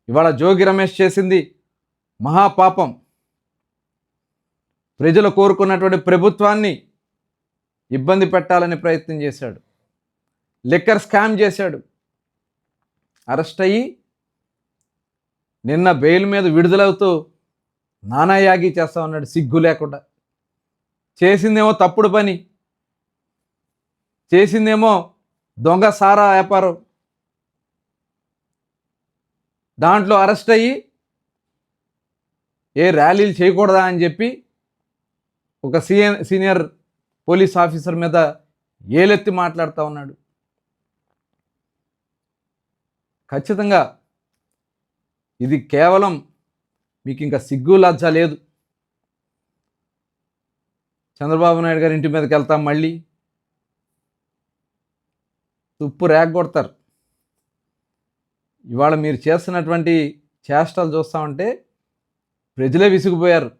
ఇవాళ జోగి రమేష్ చేసింది మహాపాపం. ప్రజలు కోరుకున్నటువంటి ప్రభుత్వాన్ని ఇబ్బంది పెట్టాలని ప్రయత్నం చేశాడు. లిక్కర్ స్కామ్ చేశాడు. అరెస్ట్ అయ్యి నిన్న బెయిల్ మీద విడుదలవుతూ నానాయాగి చేస్తా ఉన్నాడు సిగ్గు లేకుండా. చేసిందేమో తప్పుడు పని, చేసిందేమో దొంగ సారా వ్యాపారం. దాంట్లో అరెస్ట్ అయ్యి ఏ ర్యాలీలు చేయకూడదా అని చెప్పి ఒక సీనియర్ పోలీస్ ఆఫీసర్ మీద ఏలెత్తి మాట్లాడుతూ ఉన్నాడు. ఖచ్చితంగా ఇది కేవలం మీకు ఇంకా సిగ్గు లజ్జ లేదు. చంద్రబాబు నాయుడు గారి ఇంటి మీదకి వెళ్తాం, మళ్ళీ తుప్పు రేగొడతారు. ఇవాళ మీరు చేస్తున్నటువంటి చేష్టలు చూస్తూ ఉంటే ప్రజలే విసిగిపోయారు.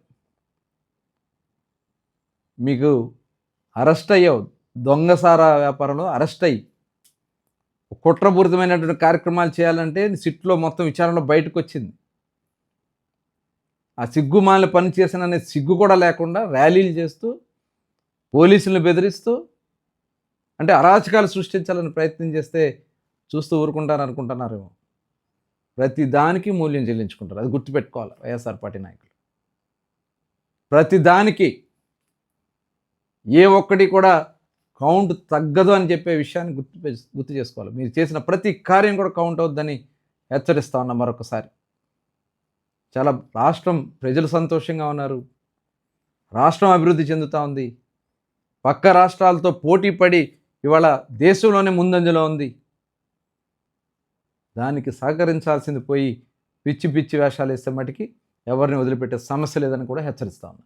మీకు అరెస్ట్ అయ్యావు, దొంగసారా వ్యాపారంలో అరెస్ట్ అయ్యి కుట్రపూరితమైనటువంటి కార్యక్రమాలు చేయాలంటే సిట్లో మొత్తం విచారణలో బయటకు వచ్చింది. ఆ సిగ్గుమాలిన పని చేసిన సిగ్గు కూడా లేకుండా ర్యాలీలు చేస్తూ పోలీసులను బెదిరిస్తూ అంటే అరాచకాలు సృష్టించాలని ప్రయత్నం చేస్తే చూస్తూ ఊరుకుంటారు అనుకుంటున్నారేమో. ప్రతి దానికి మూల్యం చెల్లించుకుంటారు. అది గుర్తుపెట్టుకోవాలి వైఎస్ఆర్ పార్టీ నాయకులు. ప్రతి దానికి ఏ ఒక్కటి కూడా కౌంట్ తగ్గదు అని చెప్పే విషయాన్ని గుర్తు చేసుకోవాలి. మీరు చేసిన ప్రతి కార్యం కూడా కౌంట్ అవుద్దని హెచ్చరిస్తా ఉన్నా మరొకసారి. చాలా రాష్ట్రం ప్రజలు సంతోషంగా ఉన్నారు. రాష్ట్రం అభివృద్ధి చెందుతూ ఉంది. పక్క రాష్ట్రాలతో పోటీ పడి ఇవాళ దేశంలోనే ముందంజలో ఉంది. దానికి సహకరించాల్సింది పోయి పిచ్చి పిచ్చి వేషాలు వేస్తే మటుకి ఎవరిని వదిలిపెట్టే సమస్య లేదని కూడా హెచ్చరిస్తా ఉన్నా.